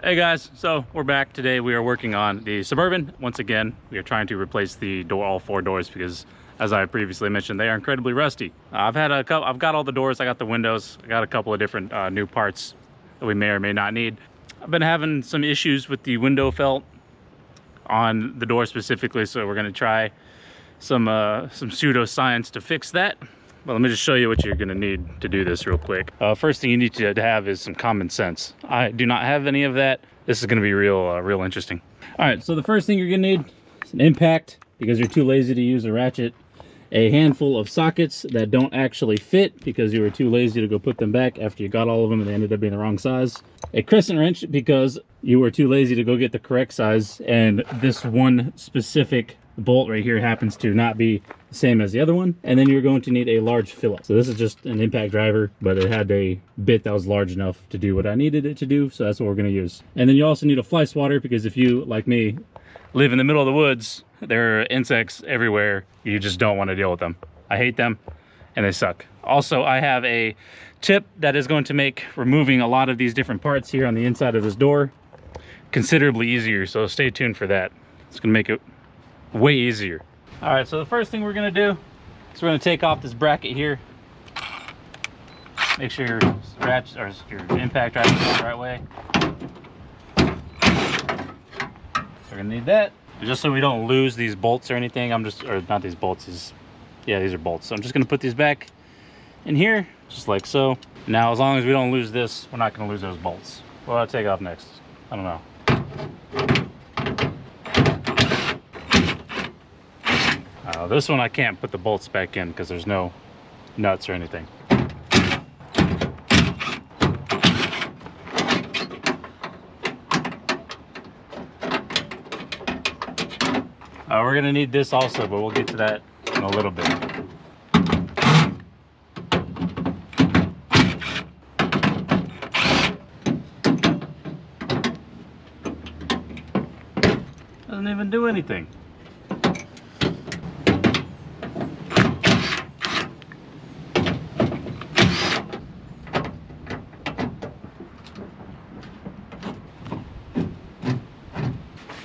Hey guys, so we're back. Today we are working on the Suburban. Once again, we are trying to replace the door, all four doors, because as I previously mentioned, they are incredibly rusty. I've got all the doors, I got the windows, I got a couple of different new parts that we may or may not need. I've been having some issues with the window felt on the door specifically, so we're gonna try some pseudoscience to fix that. But let me just show you what you're gonna need to do this real quick. First thing you need to have is some common sense. I do not have any of that. This is gonna be real interesting. All right, so the first thing you're gonna need is an impact, because you're too lazy to use a ratchet. A handful of sockets that don't actually fit because you were too lazy to go put them back after you got all of them and they ended up being the wrong size. A crescent wrench because you were too lazy to go get the correct size, and this one specific bolt right here happens to not be the same as the other one. And then you're going to need a large Phillips. So this is just an impact driver, but it had a bit that was large enough to do what I needed it to do, so that's what we're going to use. And then you also need a fly swatter, because if you, like me, live in the middle of the woods, there are insects everywhere. You just don't want to deal with them. I hate them and they suck. Also, I have a tip that is going to make removing a lot of these different parts here on the inside of this door considerably easier, so stay tuned for that. It's going to make it way easier. All right, so the first thing we're going to do is we're going to take off this bracket here. Make sure your scratch or your impact driver is going the right way. So we're going to need that. Just so we don't lose these bolts or anything, or not these bolts, yeah, these are bolts. So I'm just gonna put these back in here, just like so. Now, as long as we don't lose this, we're not gonna lose those bolts. What do I take off next? I don't know. This one I can't put the bolts back in because there's no nuts or anything. We're gonna need this also, but we'll get to that in a little bit. Doesn't even do anything.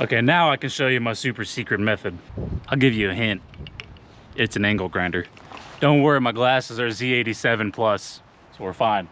Okay, now I can show you my super secret method. I'll give you a hint. It's an angle grinder. Don't worry, my glasses are Z87 plus, so we're fine.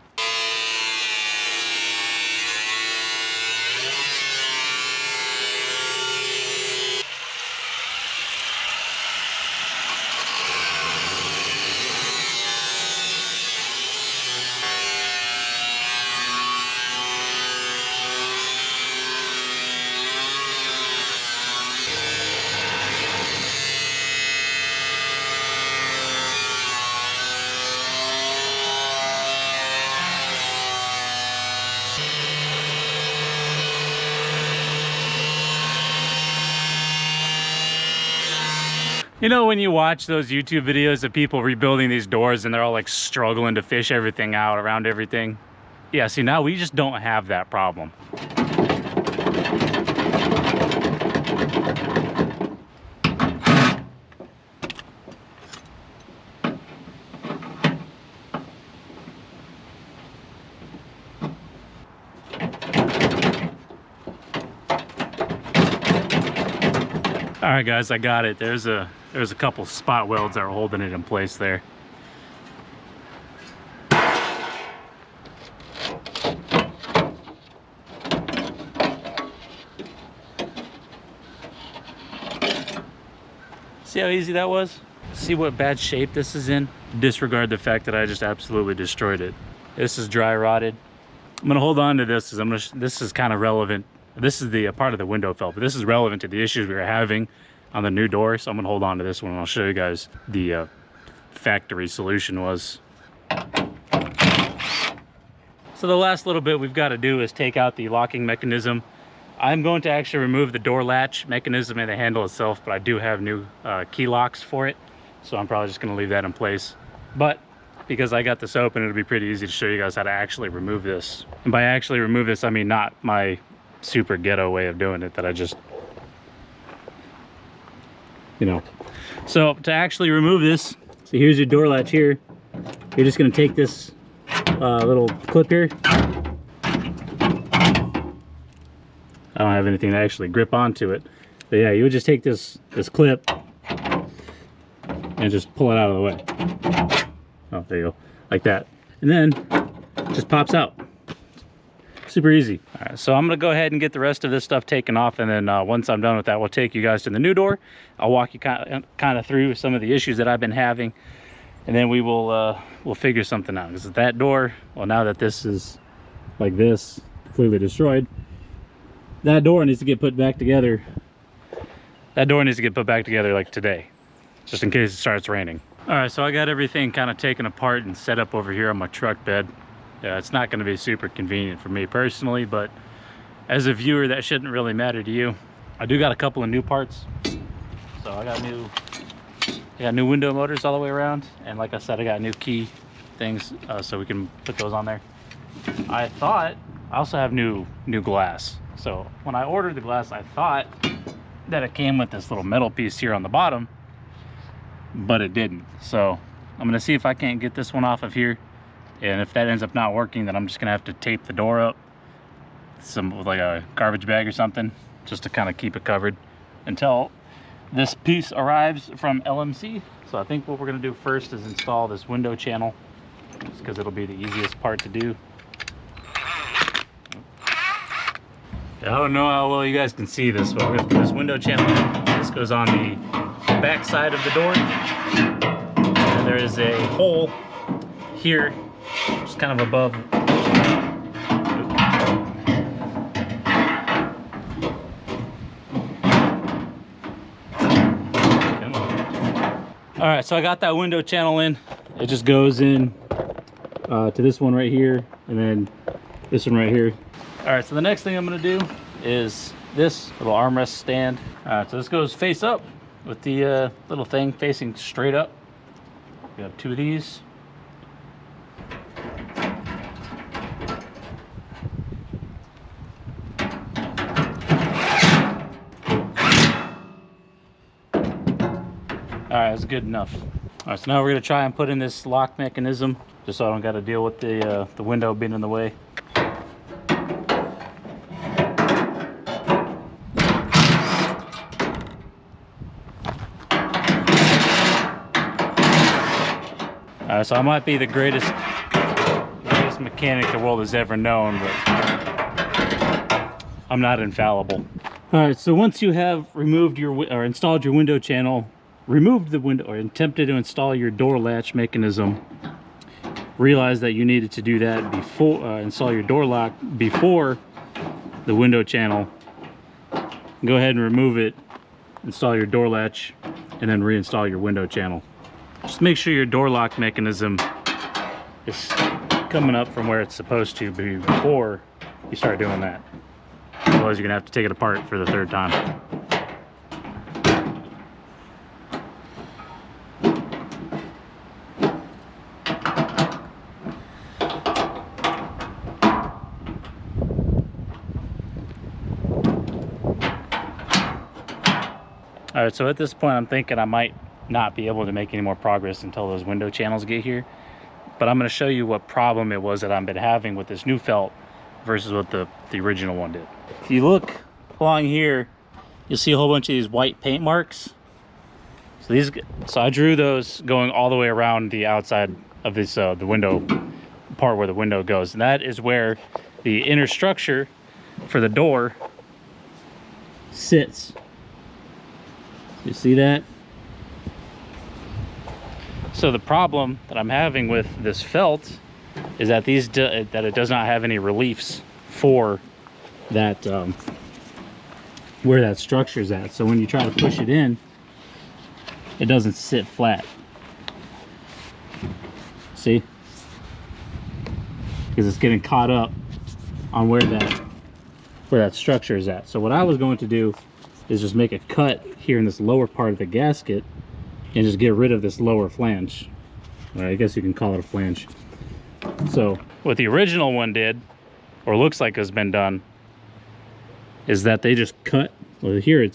You know, when you watch those YouTube videos of people rebuilding these doors and they're all like struggling to fish everything out around everything? Yeah, see, now we just don't have that problem. All right, guys, I got it. There's a couple spot welds that are holding it in place there. See how easy that was? See what bad shape this is in? Disregard the fact that I just absolutely destroyed it. This is dry rotted. I'm gonna hold on to this because this is kind of relevant. This is the part of the window felt, but this is relevant to the issues we were having on the new door, so I'm gonna hold on to this one and I'll show you guys the factory solution was. So the last little bit we've got to do is take out the locking mechanism. I'm going to actually remove the door latch mechanism and the handle itself, but I do have new key locks for it, so I'm probably just gonna leave that in place. But because I got this open, it'll be pretty easy to show you guys how to actually remove this. And by actually remove this, I mean not my super ghetto way of doing it that I just, you know. So to actually remove this, so here's your door latch here. You're just gonna take this little clip here, have anything to actually grip onto it. But yeah, you would just take this clip and just pull it out of the way. Oh, there you go, like that. And then it just pops out. Super easy. All right, so I'm gonna go ahead and get the rest of this stuff taken off, and then once I'm done with that, we'll take you guys to the new door. I'll walk you kind of through some of the issues that I've been having, and then we will we'll figure something out. Because that door, well, now that this is like this, completely destroyed, that door needs to get put back together. That door needs to get put back together like today, just in case it starts raining. All right, so I got everything kind of taken apart and set up over here on my truck bed. Yeah, it's not going to be super convenient for me personally, but as a viewer, that shouldn't really matter to you. I do got a couple of new parts. So I got new window motors all the way around, and like I said, I got new key things, so we can put those on there. I also have new glass. So when I ordered the glass, I thought that it came with this little metal piece here on the bottom, but it didn't. So I'm gonna see if I can't get this one off of here, and if that ends up not working, then I'm just gonna have to tape the door up with like a garbage bag or something, just to kind of keep it covered until this piece arrives from LMC. So I think what we're gonna do first is install this window channel, just because it'll be the easiest part to do. I don't know how well you guys can see this, but we're gonna put this window channel in. This goes on the back side of the door, and there is a hole here, just kind of above. All right, so I got that window channel in. It just goes in to this one right here, and then this one right here. All right, so the next thing I'm gonna do is this little armrest stand. All right, so this goes face up with the little thing facing straight up. We have two of these. All right, that's good enough. All right, so now we're gonna try and put in this lock mechanism, just so I don't got to deal with the window being in the way. All right, so I might be the greatest mechanic the world has ever known, but I'm not infallible. All right, so once you have removed or installed your window channel, removed the window, or attempted to install your door latch mechanism, realize that you needed to do that before install your door lock before the window channel. Go ahead and remove it, install your door latch, and then reinstall your window channel. Just make sure your door lock mechanism is coming up from where it's supposed to be before you start doing that. Otherwise, you're gonna have to take it apart for the third time. All right, so at this point, I'm thinking I might not be able to make any more progress until those window channels get here. But I'm gonna show you what problem it was that I've been having with this new felt versus what the original one did. If you look along here, you'll see a whole bunch of these white paint marks. So I drew those going all the way around the outside of this, the window part where the window goes. And that is where the inner structure for the door sits. You see that? So the problem that I'm having with this felt is that that it does not have any reliefs for that where that structure is at. So when you try to push it in, it doesn't sit flat. See? Because it's getting caught up on where that structure is at. So what I was going to do is just make a cut here in this lower part of the gasket and just get rid of this lower flange. Or I guess you can call it a flange. So what the original one did, or looks like has been done, is that they just cut, well here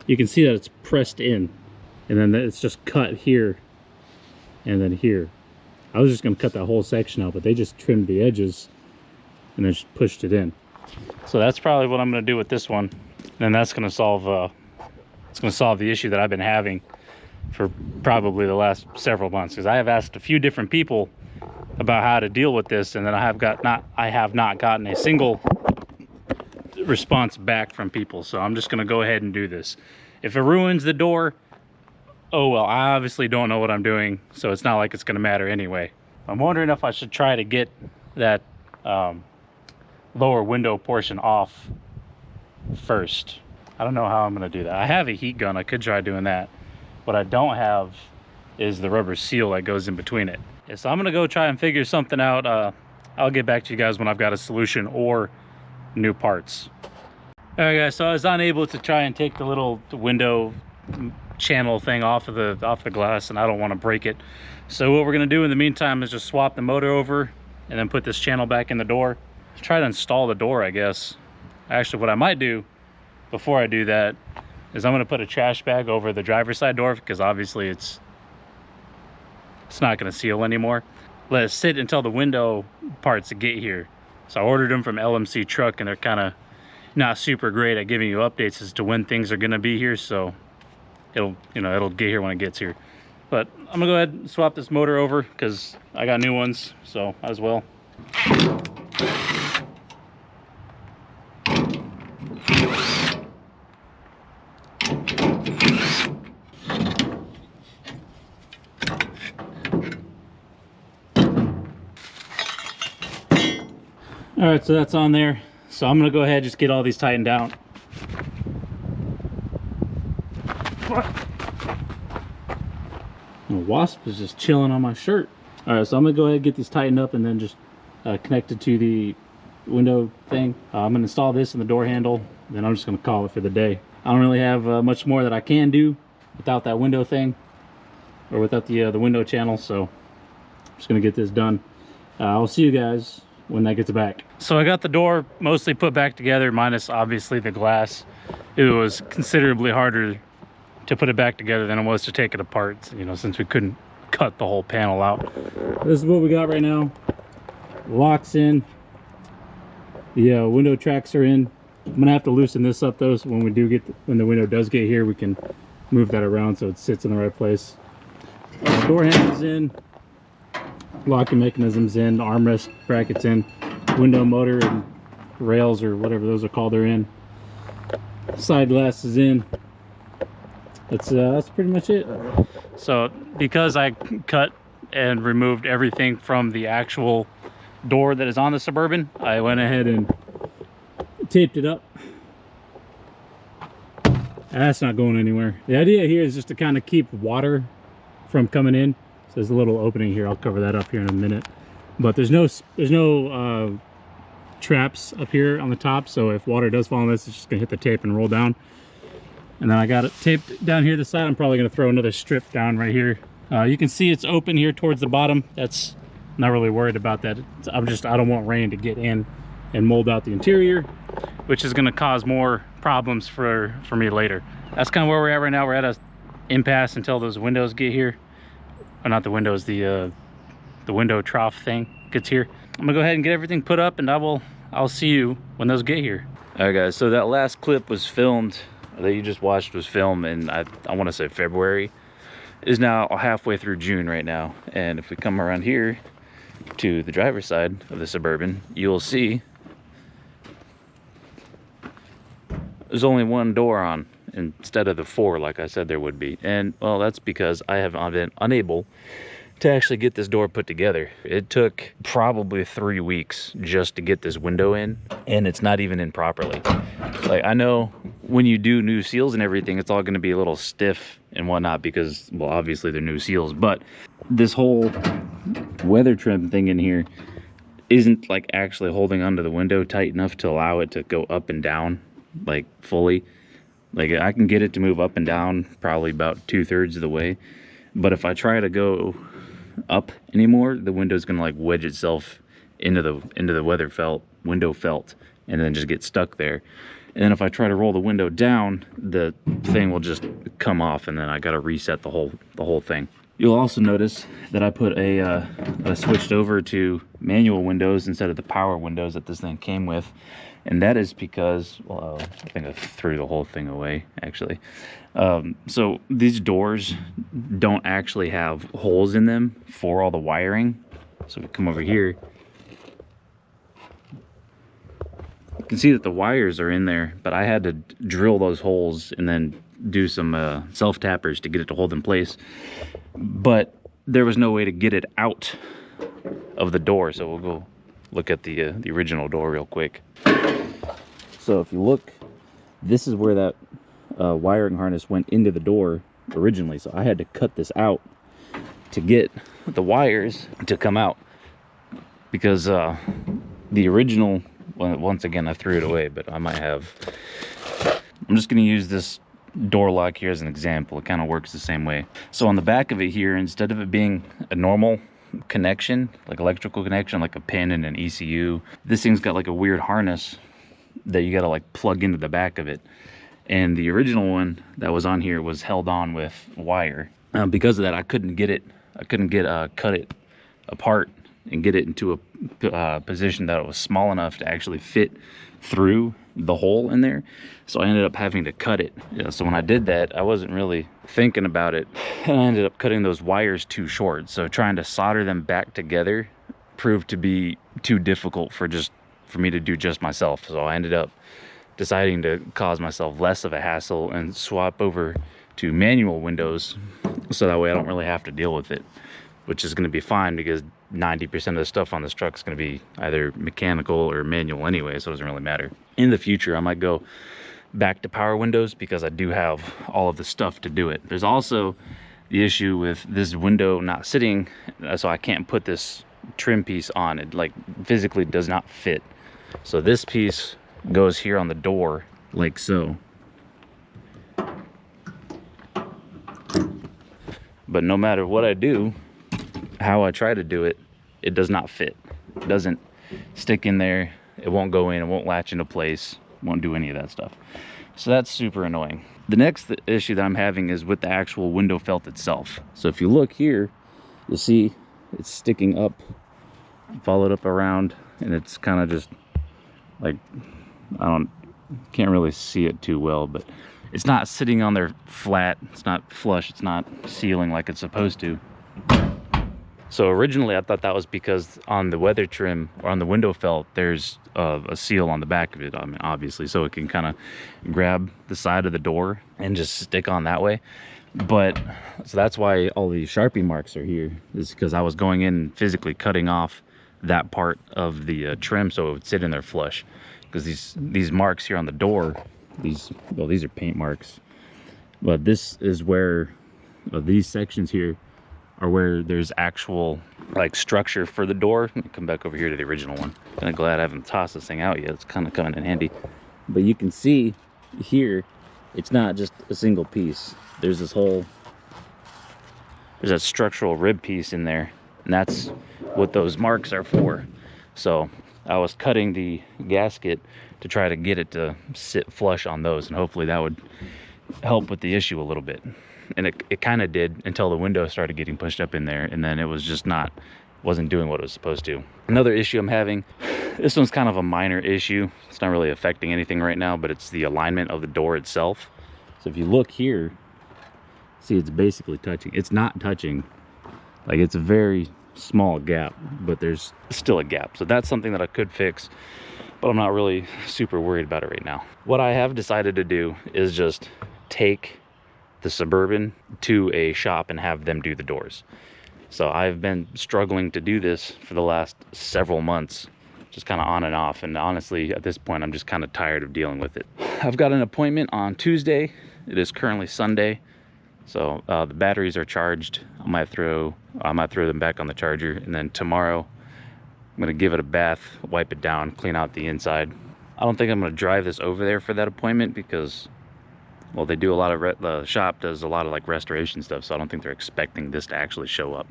you can see that it's pressed in, and then it's just cut here and then here. I was just gonna cut that whole section out, but they just trimmed the edges and then just pushed it in. So that's probably what I'm gonna do with this one. then that's going to solve the issue that I've been having for probably the last several months, because I have asked a few different people about how to deal with this, and then I have not gotten a single response back from people. So I'm just going to go ahead and do this. If it ruins the door, oh well, I obviously don't know what I'm doing, so it's not like it's going to matter anyway. I'm wondering if I should try to get that lower window portion off first. I don't know how I'm going to do that. I have a heat gun. I could try doing that. What I don't have is the rubber seal that goes in between it. Yeah, so I'm going to go try and figure something out. I'll get back to you guys when I've got a solution or new parts. All right, guys, so I was unable to try and take the little window channel thing off the glass, and I don't want to break it. So what we're going to do in the meantime is just swap the motor over and then put this channel back in the door. Try to install the door, I guess. Actually, what I might do before I do that is I'm going to put a trash bag over the driver's side door, because obviously it's not going to seal anymore. Let it sit until the window parts get here. So I ordered them from LMC Truck, and they're kind of not super great at giving you updates as to when things are going to be here. So it'll get here when it gets here. But I'm gonna go ahead and swap this motor over because I got new ones, so might as well. All right, so that's on there. So I'm gonna go ahead and just get all these tightened down. A wasp is just chilling on my shirt. All right, so I'm gonna go ahead and get these tightened up and then just connected to the window thing. I'm gonna install this in the door handle, then I'm just gonna call it for the day. I don't really have much more that I can do without that window thing, or without the window channel, so I'm just gonna get this done. I'll see you guys when that gets back. So I got the door mostly put back together, minus obviously the glass. It was considerably harder to put it back together than it was to take it apart, you know, since we couldn't cut the whole panel out. This is what we got right now. Locks in, the window tracks are in. I'm gonna have to loosen this up though, so when the window does get here, we can move that around so it sits in the right place. Door handles in, locking mechanisms in, armrest brackets in, window motor and rails or whatever those are called are in, side glass is in. That's pretty much it. So because I cut and removed everything from the actual door that is on the Suburban, I went ahead and taped it up. That's not going anywhere. The idea here is just to kind of keep water from coming in. So there's a little opening here. I'll cover that up here in a minute. But there's no traps up here on the top, so if water does fall on this, it's just gonna hit the tape and roll down. And then I got it taped down here the side. I'm probably gonna throw another strip down right here. You can see it's open here towards the bottom. That's not really worried about that. I don't want rain to get in and mold out the interior, which is gonna cause more problems for me later. That's kind of where we're at right now. We're at a impasse until those windows get here. Or not the windows, the window trough thing gets here. I'm gonna go ahead and get everything put up, and I'll see you when those get here. All right, guys, so that last clip was filmed, that you just watched was filmed in, I want to say February. It is now halfway through June right now. And if we come around here to the driver's side of the Suburban, you'll see there's only one door on instead of the 4 like I said there would be. And well, that's because I have been unable to actually get this door put together. It took probably 3 weeks just to get this window in, and it's not even in properly. Like, I know when you do new seals and everything, it's all going to be a little stiff and whatnot because, well, obviously they're new seals, but this whole weather trim thing in here isn't like actually holding onto the window tight enough to allow it to go up and down like fully. Like, I can get it to move up and down probably about 2/3 of the way, but if I try to go up anymore, the window's gonna like wedge itself into the window felt and then just get stuck there. And then if I try to roll the window down, the thing will just come off, and then I gotta reset the whole thing. You'll also notice that I put I switched over to manual windows instead of the power windows that this thing came with. And that is because, well, I think I threw the whole thing away, actually. So these doors don't actually have holes in them for all the wiring. So we come over here. You can see that the wires are in there, but I had to drill those holes and then do some self-tappers to get it to hold in place. But there was no way to get it out of the door, so we'll go look at the original door real quick. So if you look, this is where that wiring harness went into the door originally, so I had to cut this out to get the wires to come out, because the original, well, once again I threw it away, but I'm just going to use this door lock here as an example. It kind of works the same way. So on the back of it here, instead of it being a normal connection, like electrical connection, like a pin and an ECU, this thing's got like a weird harness that you got to like plug into the back of it. And the original one that was on here was held on with wire. Because of that, I couldn't cut it apart and get it into a position that it was small enough to actually fit through the hole in there. So I ended up having to cut it. So when I did that, I wasn't really thinking about it, and I ended up cutting those wires too short. So trying to solder them back together proved to be too difficult for me to do just myself. So I ended up deciding to cause myself less of a hassle and swap over to manual windows, so that way I don't really have to deal with it, which is going to be fine because 90% of the stuff on this truck is going to be either mechanical or manual anyway, so it doesn't really matter. In the future, I might go back to power windows because I do have all of the stuff to do it. There's also the issue with this window not sitting, so I can't put this trim piece on. It like physically does not fit. So this piece goes here on the door like so. But no matter what I do, how I try to do it, it does not fit. It doesn't stick in there. It won't go in. It won't latch into place. Won't do any of that stuff. So that's super annoying. The next issue that I'm having is with the actual window felt itself. So if you look here, you'll see it's sticking up, followed up around, and it's kind of just like, can't really see it too well, but it's not sitting on there flat. It's not flush. It's not sealing like it's supposed to. So originally I thought that was because on the weather trim or on the window felt, there's a seal on the back of it, I mean, obviously, so it can kind of grab the side of the door and just stick on that way. But so that's why all the Sharpie marks are here, is because I was going in and physically cutting off that part of the trim so it would sit in there flush. Because these marks here on the door, these are paint marks, but this is where these sections here are where there's actual like structure for the door. Let me come back over here to the original one. Kind of glad I haven't tossed this thing out yet. It's kind of coming in handy. But you can see here, it's not just a single piece. There's that structural rib piece in there, and that's what those marks are for. So I was cutting the gasket to try to get it to sit flush on those, and hopefully that would help with the issue a little bit. And it kind of did until the window started getting pushed up in there, and then it was just wasn't doing what it was supposed to. Another issue I'm having, this one's kind of a minor issue. It's not really affecting anything right now, but it's the alignment of the door itself. So if you look here, see it's basically touching. It's not touching. Like, it's a very small gap, but there's still a gap. So that's something that I could fix, but I'm not really super worried about it right now. What I have decided to do is just take the Suburban to a shop and have them do the doors. So I've been struggling to do this for the last several months, just kind of on and off, and honestly at this point I'm just kind of tired of dealing with it. I've got an appointment on Tuesday. It is currently Sunday, so the batteries are charged. I might throw them back on the charger, and then tomorrow I'm gonna give it a bath, wipe it down, clean out the inside. I don't think I'm gonna drive this over there for that appointment because, well, they do a lot of the shop does a lot of like restoration stuff, so I don't think they're expecting this to actually show up.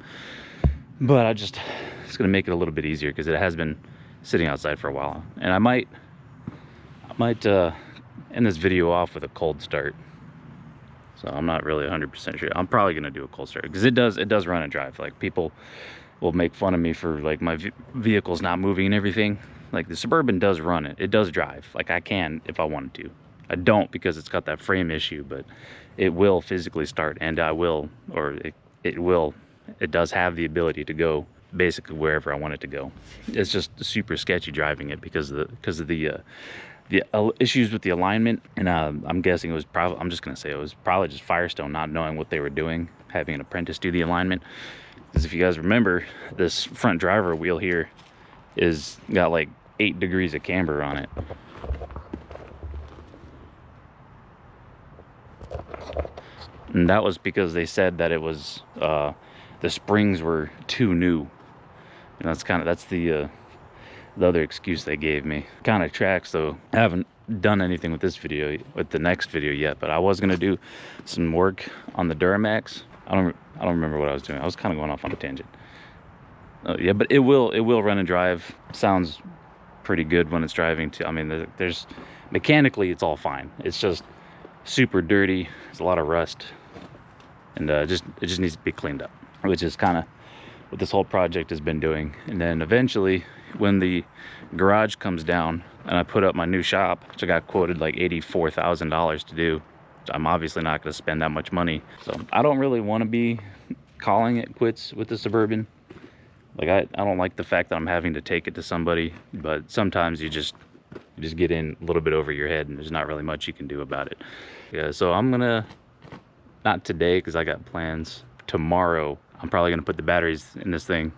But it's gonna make it a little bit easier because it has been sitting outside for a while, and I might end this video off with a cold start. So I'm not really 100% sure. I'm probably gonna do a cold start because it does run and drive. Like, people will make fun of me for like my vehicle's not moving and everything. Like, the Suburban does run it. It does drive. Like, I can if I wanted to. I don't because it's got that frame issue, but it will physically start, and I will, or it will. It does have the ability to go basically wherever I want it to go. It's just super sketchy driving it because of the issues with the alignment, and I'm guessing it was probably, I'm just gonna say it was probably just Firestone not knowing what they were doing, having an apprentice do the alignment. Because if you guys remember, this front driver wheel here is got like 8 degrees of camber on it. And that was because they said that it was the springs were too new, and that's the other excuse they gave me. Kind of tracks though. I haven't done anything with this video, with the next video yet, but I was gonna do some work on the Duramax. I don't remember what I was doing. I was kind of going off on a tangent. Yeah, but it will run and drive. Sounds pretty good when it's driving too. I mean, there's mechanically it's all fine. It's just super dirty. There's a lot of rust, and it just needs to be cleaned up, which is kind of what this whole project has been doing. And then eventually, when the garage comes down and I put up my new shop, which I got quoted like $84,000 to do, I'm obviously not going to spend that much money. So I don't really want to be calling it quits with the Suburban. Like, I don't like the fact that I'm having to take it to somebody, but sometimes you just get in a little bit over your head and there's not really much you can do about it. Yeah, so I'm gonna, not today because I got plans. Tomorrow, I'm probably gonna put the batteries in this thing.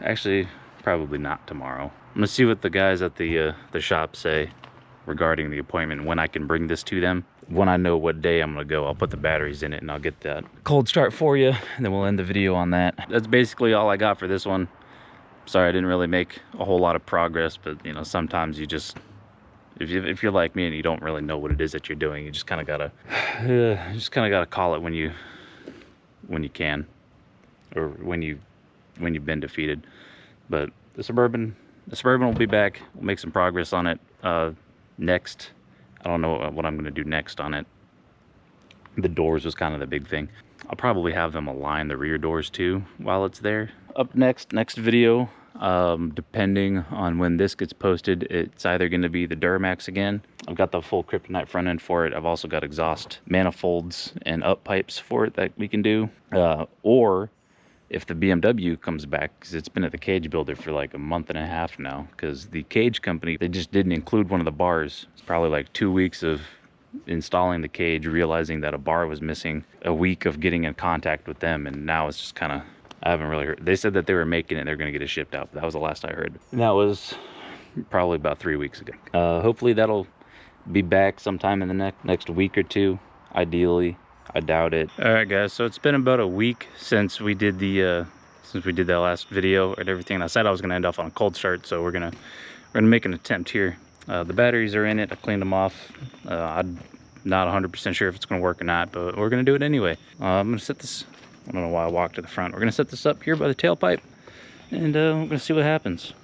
Actually, probably not tomorrow. I'm gonna see what the guys at the shop say regarding the appointment, when I can bring this to them. When I know what day I'm gonna go, I'll put the batteries in it and I'll get that cold start for you, and then we'll end the video on that. That's basically all I got for this one. Sorry I didn't really make a whole lot of progress, but you know, sometimes you just, if you're like me and you don't really know what it is that you're doing, you just kind of gotta call it when you can, or when you've been defeated. But the Suburban will be back. We'll make some progress on it next. I don't know what I'm going to do next on it. The doors was kind of the big thing. I'll probably have them align the rear doors too while it's there. Up next video, depending on when this gets posted, it's either going to be the Duramax again. I've got the full kryptonite front end for it. I've also got exhaust manifolds and up pipes for it that we can do. Or if the BMW comes back, because it's been at the cage builder for like a month and a half now, because the cage company, they just didn't include one of the bars. It's probably like 2 weeks of installing the cage, realizing that a bar was missing, a week of getting in contact with them, and now it's just kind of, I haven't really heard. They said that they were making it, they're going to get it shipped out, but that was the last I heard, and that was probably about 3 weeks ago. Hopefully that'll be back sometime in the next week or two, ideally. I doubt it. All right, guys, so it's been about a week since we did that last video and everything. I said I was gonna end off on a cold start, so we're gonna make an attempt here. The batteries are in it. I cleaned them off. I'm not 100% sure if it's gonna work or not, but we're gonna do it anyway. I'm gonna set this, I don't know why I walked to the front. We're gonna set this up here by the tailpipe, and we're gonna see what happens.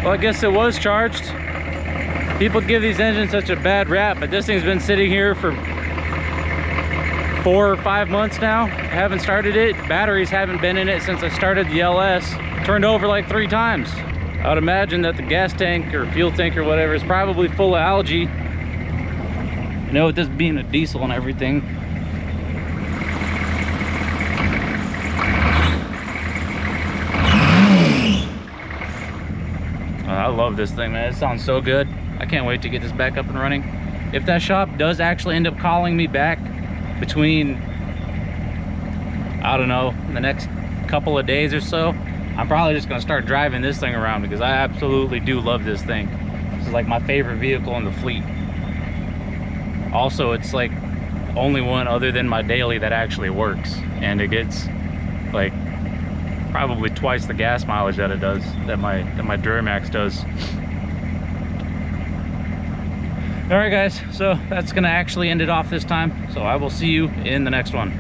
Well, I guess it was charged. People give these engines such a bad rap, but this thing's been sitting here for 4 or 5 months now. I haven't started it. Batteries haven't been in it since I started the LS. Turned over like 3 times. I would imagine that the gas tank or fuel tank or whatever is probably full of algae. You know, with this being a diesel and everything. I love this thing, man. It sounds so good. I can't wait to get this back up and running. If that shop does actually end up calling me back between, I don't know, the next couple of days or so, I'm probably just gonna start driving this thing around, because I absolutely do love this thing. This is like my favorite vehicle in the fleet. Also, it's like only one other than my daily that actually works, and it gets like probably twice the gas mileage that it does, that my Duramax does. All right guys, so that's gonna actually end it off this time, so I will see you in the next one.